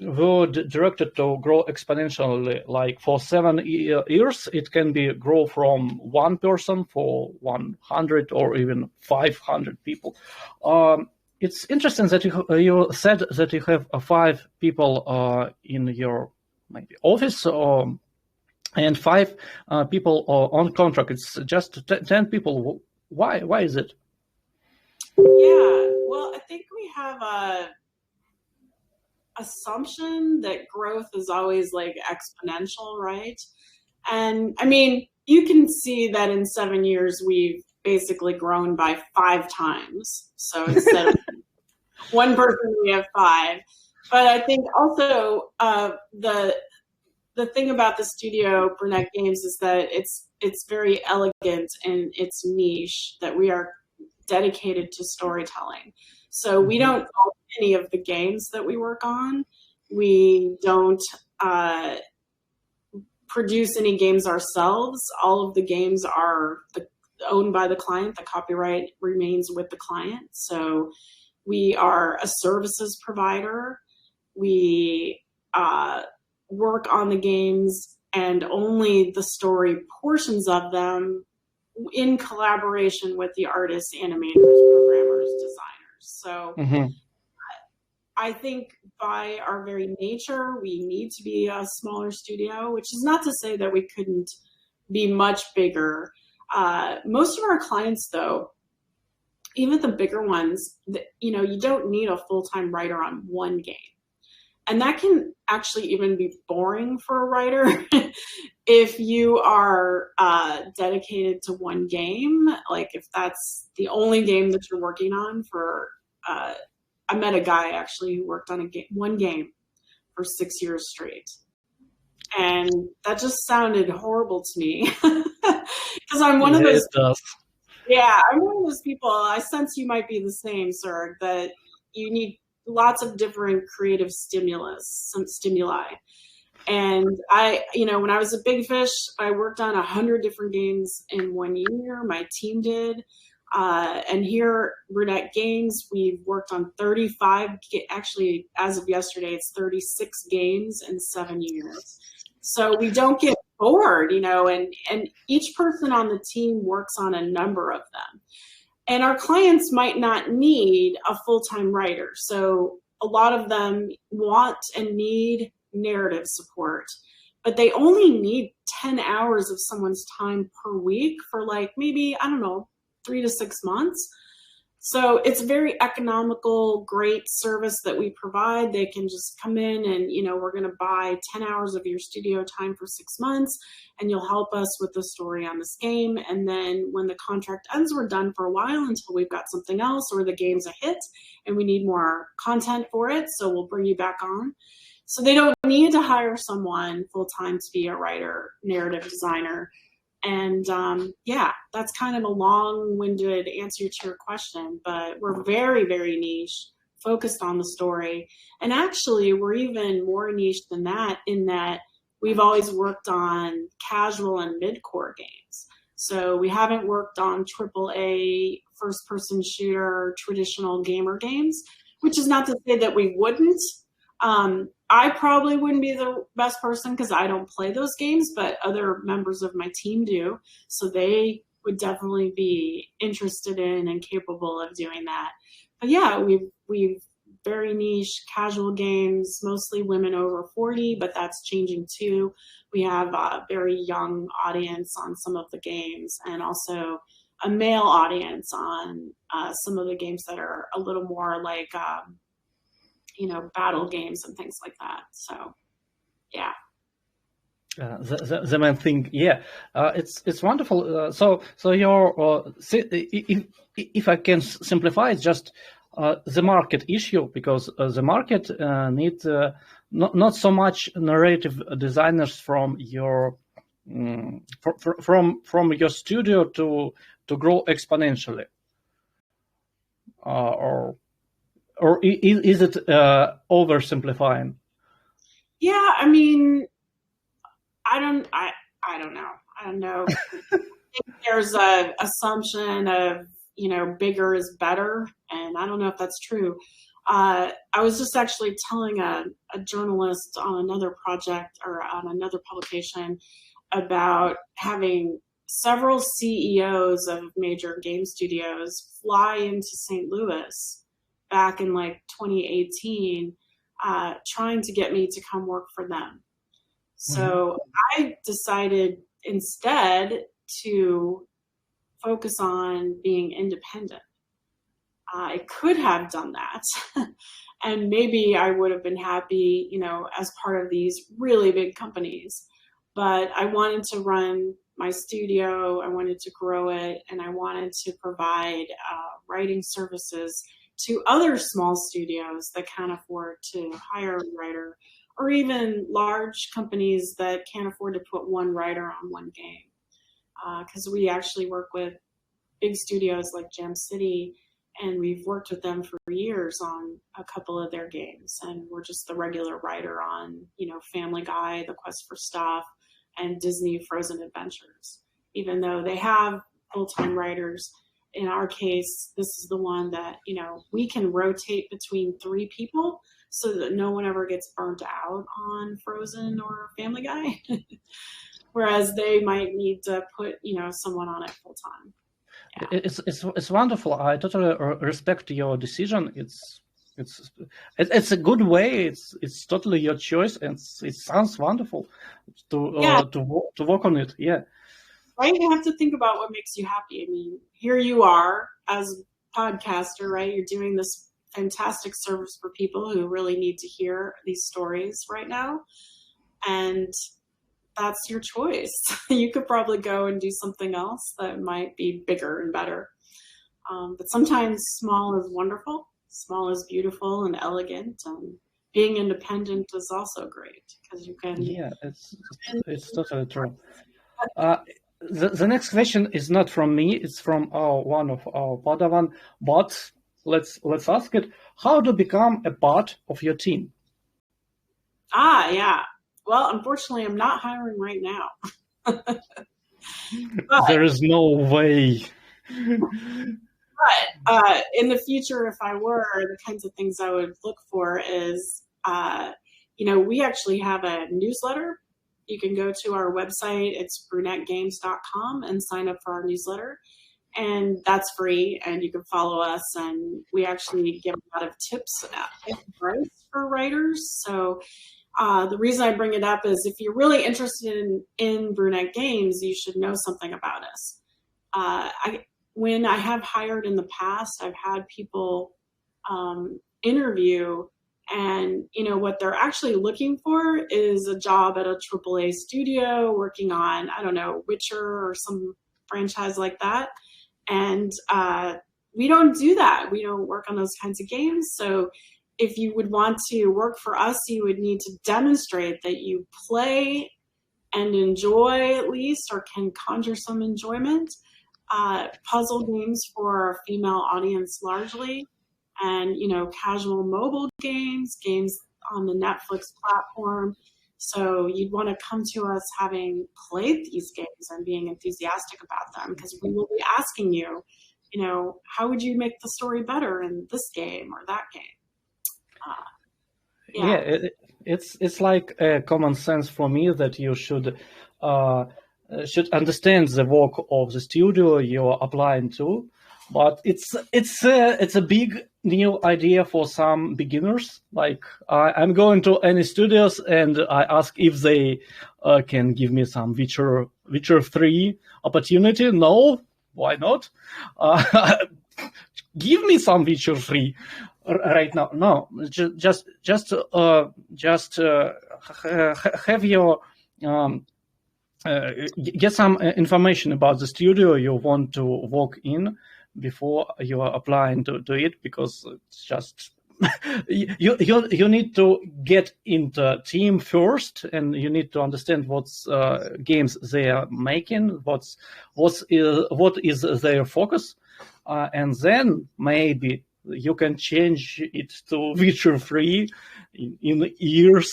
were directed to grow exponentially. Like for 7 years, it can be grow from 1 person for 100 or even 500 people. It's interesting that you said that you have 5 people in your maybe office, and 5 people on contract. It's just 10 people. Why is it? Yeah, well, I think we have a assumption that growth is always like exponential, right? And I mean, you can see that in 7 years we've basically grown by 5 times. So instead of 1 person, we have 5. But I think also the thing about the studio Brunette Games is that it's very elegant in its niche, that we are dedicated to storytelling. So we don't own any of the games that we work on. We don't produce any games ourselves. All of the games are owned by the client. The copyright remains with the client. So we are a services provider. We work on the games and only the story portions of them in collaboration with the artists, animators, programmers, designers. So I think by our very nature, we need to be a smaller studio, which is not to say that we couldn't be much bigger. Most of our clients, though, even the bigger ones, you don't need a full-time writer on one game. And that can actually even be boring for a writer if you are dedicated to one game. Like if that's the only game that you're working on for, I met a guy actually who worked on one game for 6 years straight. And that just sounded horrible to me because I'm one of those. It does. Yeah, I'm one of those people. I sense you might be the same, sir, that you need lots of different creative stimuli. And when I was a Big Fish, I worked on 100 different games in 1 year. My team did. And here, Brunette Games, we've worked on 35, actually, as of yesterday, it's 36 games in 7 years. So we don't get bored, and each person on the team works on a number of them. And our clients might not need a full-time writer. So a lot of them want and need narrative support, but they only need 10 hours of someone's time per week for like maybe, 3 to 6 months. So it's a very economical, great service that we provide. They can just come in and, we're going to buy 10 hours of your studio time for 6 months, and you'll help us with the story on this game. And then when the contract ends, we're done for a while until we've got something else, or the game's a hit and we need more content for it. So we'll bring you back on. So they don't need to hire someone full-time to be a writer, narrative designer. And that's kind of a long-winded answer to your question, but we're very, very niche, focused on the story. And actually, we're even more niche than that, in that we've always worked on casual and mid-core games. So we haven't worked on AAA first-person shooter, traditional gamer games, which is not to say that we wouldn't. I probably wouldn't be the best person because I don't play those games, but other members of my team do. So they would definitely be interested in and capable of doing that. But yeah, we've very niche casual games, mostly women over 40, but that's changing too. We have a very young audience on some of the games, and also a male audience on some of the games that are a little more like battle games and things like that. So, yeah. The main thing, it's wonderful. So your if I can simplify, it's just the market issue, because the market needs not so much narrative designers from your from your studio to grow exponentially, or is it oversimplifying? Yeah, I mean, I don't know. I don't know. There's a assumption of, bigger is better, and I don't know if that's true. I was just actually telling a journalist on another project, or on another publication, about having several CEOs of major game studios fly into St. Louis back in like 2018, trying to get me to come work for them. So I decided instead to focus on being independent. I could have done that, and maybe I would have been happy, as part of these really big companies. But I wanted to run my studio, I wanted to grow it, and I wanted to provide writing services to other small studios that can't afford to hire a writer, or even large companies that can't afford to put one writer on one game. Because we actually work with big studios like Jam City, and we've worked with them for years on a couple of their games. And we're just the regular writer on, Family Guy, The Quest for Stuff, and Disney Frozen Adventures. Even though they have full-time writers, in our case, this is the one that, we can rotate between 3 people so that no one ever gets burnt out on Frozen or Family Guy. Whereas they might need to put, someone on it full time. Yeah. It's wonderful. I totally respect your decision. It's a good way. It's totally your choice, and it sounds wonderful to work on it. Yeah. Right, you have to think about what makes you happy. I mean, here you are as a podcaster, right? You're doing this fantastic service for people who really need to hear these stories right now, and that's your choice. You could probably go and do something else that might be bigger and better. But sometimes small is wonderful. Small is beautiful and elegant, and being independent is also great because you can. Yeah, it's totally true. The next question is not from me; it's from one of our Padawan bots. Let's ask it. How to become a bot of your team? Yeah. Well, unfortunately, I'm not hiring right now. But, there is no way. But in the future, if I were, the kinds of things I would look for is, we actually have a newsletter. You can go to our website. It's brunettegames.com and sign up for our newsletter. And that's free, and you can follow us. And we actually give a lot of tips and advice for writers. So the reason I bring it up is if you're really interested in Brunette Games, you should know something about us. when I have hired in the past, I've had people interview, and what they're actually looking for is a job at a AAA studio working on, I don't know, Witcher or some franchise like that. And we don't do that. We don't work on those kinds of games. So if you would want to work for us, you would need to demonstrate that you play and enjoy, at least, or can conjure some enjoyment. Puzzle games for a female audience largely, and casual mobile games on the Netflix platform. So you'd want to come to us having played these games and being enthusiastic about them, because we will be asking you, how would you make the story better in this game or that game? It's like common sense for me that you should understand the work of the studio you're applying to. But it's a big new idea for some beginners. Like I'm going to any studios and I ask if they can give me some Witcher 3 opportunity. No, why not? Give me some Witcher 3 right now. No, just have your get some information about the studio you want to work in before you are applying to it, because it's just you need to get into team first, and you need to understand what games they are making, what is their focus, and then maybe you can change it to Witcher 3 in years,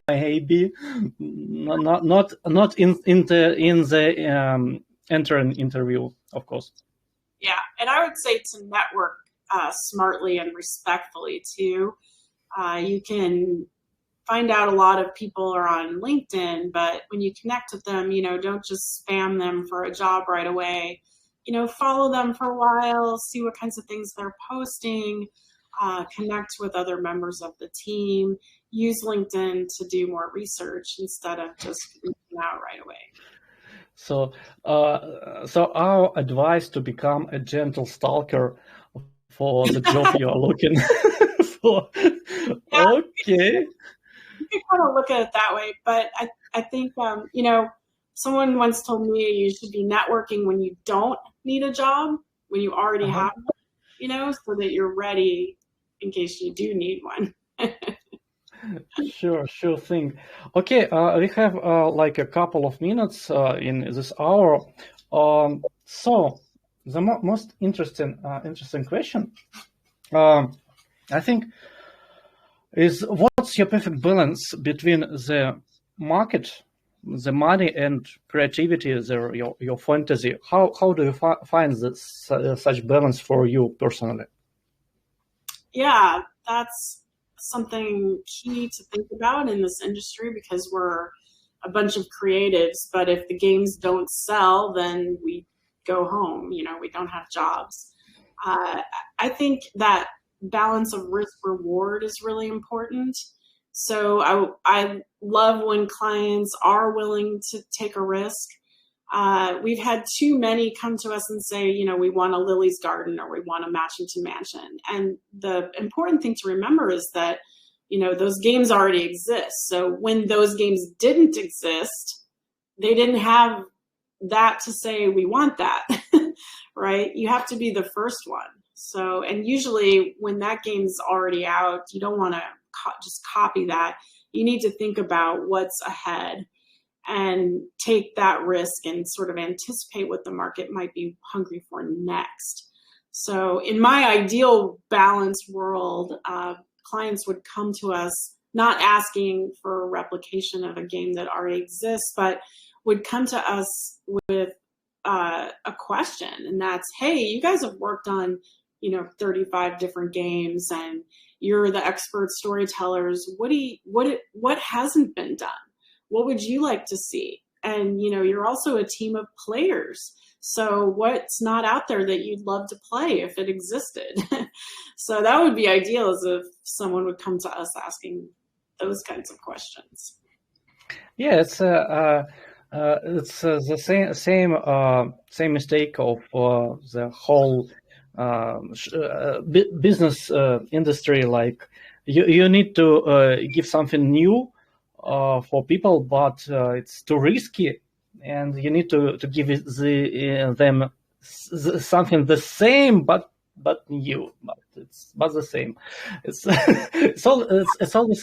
maybe not in the entering interview, of course. Yeah, and I would say to network smartly and respectfully too. You can find out a lot of people are on LinkedIn, but when you connect with them, don't just spam them for a job right away. Follow them for a while, see what kinds of things they're posting, connect with other members of the team, use LinkedIn to do more research instead of just reaching out right away. So our advice to become a gentle stalker for the job you are looking for. Yeah, okay. You can kind of look at it that way, but I think, someone once told me you should be networking when you don't need a job, when you already have one, so that you're ready in case you do need one. Sure thing. Okay, we have like a couple of minutes in this hour. So the most interesting question, I think, is what's your perfect balance between the market, the money, and creativity, your fantasy? How do you find this such balance for you personally? Yeah, that's something key to think about in this industry, because we're a bunch of creatives, but if the games don't sell, then we go home, we don't have jobs. I think that balance of risk reward is really important. So I love when clients are willing to take a risk. We've had too many come to us and say, we want a Lily's Garden or we want a Matchington Mansion. And the important thing to remember is that, those games already exist. So when those games didn't exist, they didn't have that to say, we want that, right? You have to be the first one. So, and usually when that game's already out, you don't want to just copy that. You need to think about what's ahead and take that risk and sort of anticipate what the market might be hungry for next. So in my ideal balanced world, clients would come to us not asking for a replication of a game that already exists, but would come to us with a question, and that's, hey, you guys have worked on 35 different games, and you're the expert storytellers. What hasn't been done? What would you like to see? And you're also a team of players. So what's not out there that you'd love to play if it existed? So that would be ideal, as if someone would come to us asking those kinds of questions. Yeah, it's It's the same mistake of the whole business industry. Like you need to give something new for people, but it's too risky, and you need to give it them something the same, but new. But the same. It's it's always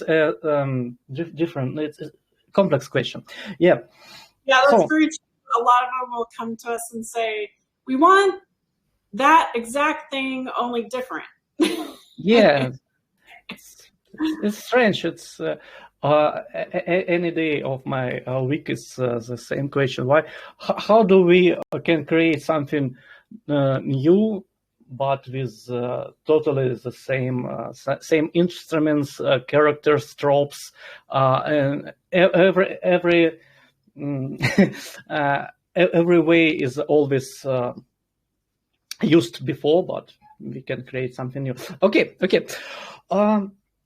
different. It's a complex question. Yeah. Yeah, that's So very true. A lot of them will come to us and say, we want that exact thing, only different. yeah, it's strange. It's any day of my week is the same question. Why? How do we can create something new, but with totally the same instruments, characters, tropes, and every every way is always used before, but we can create something new. Okay.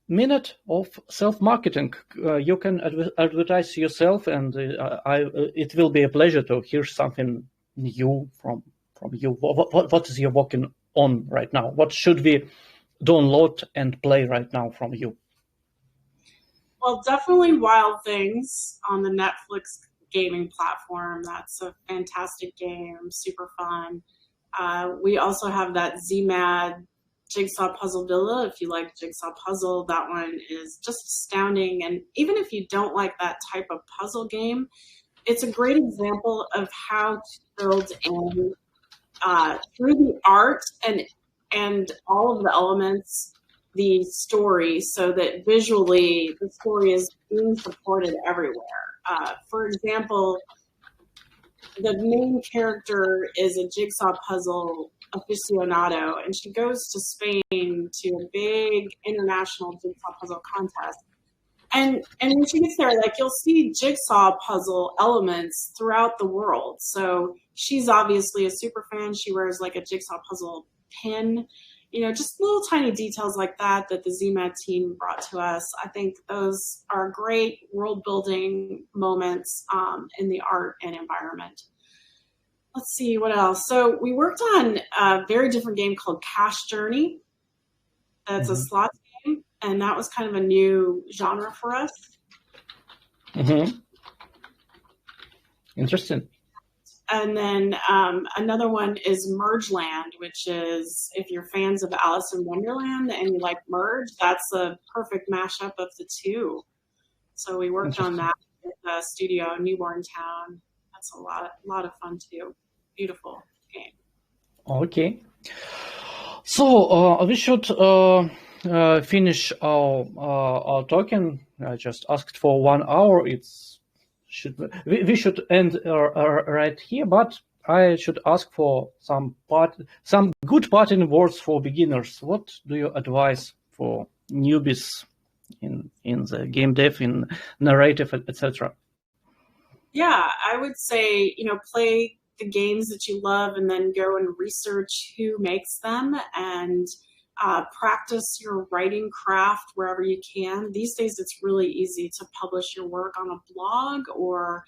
Minute of self-marketing. You can advertise yourself, and it will be a pleasure to hear something new from you. What is you working on right now? What should we download and play right now from you? Well, definitely Wild Things on the Netflix gaming platform. That's a fantastic game, super fun. We also have that ZMAD Jigsaw Puzzle Villa. If you like Jigsaw Puzzle, that one is just astounding. And even if you don't like that type of puzzle game, it's a great example of how to build in through the art and all of the elements, the story, so that visually the story is being supported everywhere. For example, the main character is a jigsaw puzzle aficionado, and she goes to Spain to a big international jigsaw puzzle contest. And when she gets there, like you'll see jigsaw puzzle elements throughout the world. So she's obviously a super fan. She wears like a jigsaw puzzle pin, just little tiny details like that the ZMAT team brought to us. I think those are great world building moments in the art and environment. Let's see what else. So we worked on a very different game called Cash Journey. That's a slots game, and that was kind of a new genre for us. Interesting. And then another one is Merge Land, which is if you're fans of Alice in Wonderland and you like Merge, that's a perfect mashup of the two. So we worked on that at the studio in Newborn Town. That's a lot of fun too. Beautiful game. Okay. So we should finish our talking. I just asked for 1 hour. We should end right here, but I should ask for some good parting words for beginners. What do you advise for newbies in the game dev, in narrative, etc.? Yeah, I would say, play the games that you love and then go and research who makes them and practice your writing craft wherever you can. These days, it's really easy to publish your work on a blog or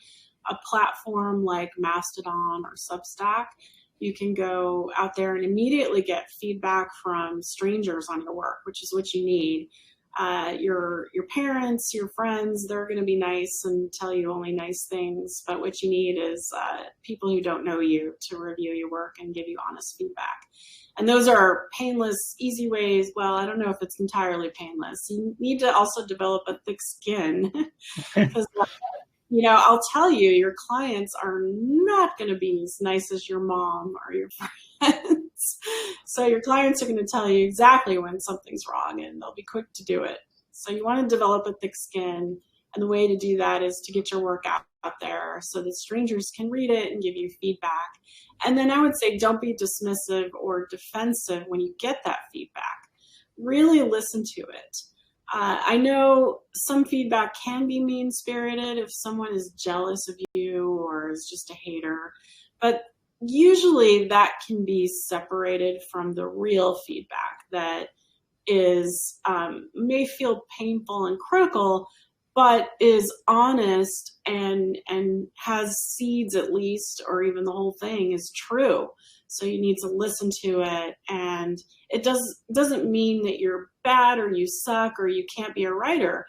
a platform like Mastodon or Substack. You can go out there and immediately get feedback from strangers on your work, which is what you need. Your parents, your friends, they're going to be nice and tell you only nice things, but what you need is people who don't know you to review your work and give you honest feedback. And those are painless, easy ways. Well, I don't know if it's entirely painless. You need to also develop a thick skin because I'll tell you, your clients are not going to be as nice as your mom or your friends. So your clients are going to tell you exactly when something's wrong, and they'll be quick to do it. So you want to develop a thick skin, and the way to do that is to get your work out there so that strangers can read it and give you feedback. And then I would say don't be dismissive or defensive when you get that feedback. Really listen to it. I know some feedback can be mean-spirited if someone is jealous of you or is just a hater, but usually that can be separated from the real feedback that is may feel painful and critical, but is honest and has seeds at least, or even the whole thing is true. So you need to listen to it, and it doesn't mean that you're bad or you suck or you can't be a writer.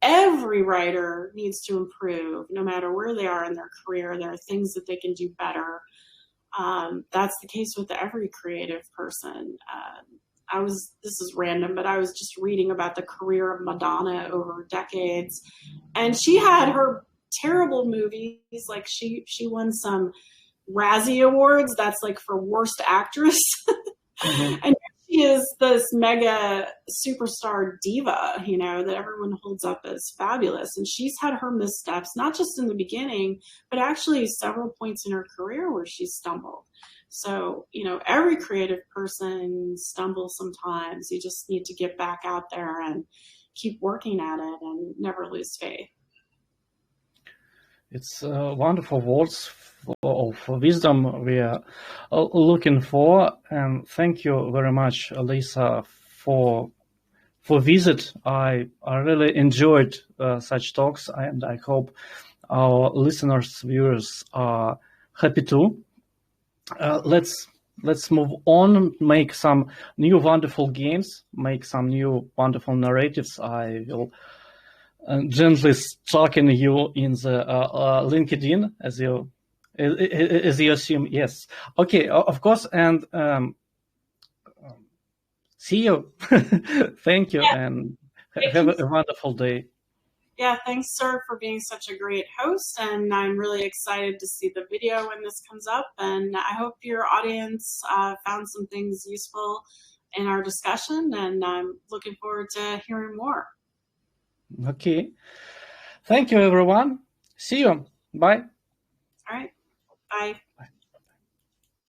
Every writer needs to improve, no matter where they are in their career. There are things that they can do better. That's the case with every creative person. This is random, but I was just reading about the career of Madonna over decades, and she had her terrible movies. Like she won some Razzie Awards. That's like for worst actress. Mm-hmm. And she is this mega superstar diva, that everyone holds up as fabulous. And she's had her missteps, not just in the beginning, but actually several points in her career where she stumbled. So, every creative person stumbles sometimes. You just need to get back out there and keep working at it and never lose faith. It's wonderful words of wisdom we are looking for, and thank you very much, Lisa, for visit. I really enjoyed such talks, and I hope our listeners, viewers are happy too. Let's move on, make some new wonderful games, make some new wonderful narratives. I will gently stalking you in the LinkedIn as you assume. Yes, okay, of course, and see you. Thank you, Yeah. and have a wonderful day. Yeah, thanks, sir, for being such a great host. And I'm really excited to see the video when this comes up. And I hope your audience found some things useful in our discussion. And I'm looking forward to hearing more. Okay. Thank you, everyone. See you. Bye. All right. Bye.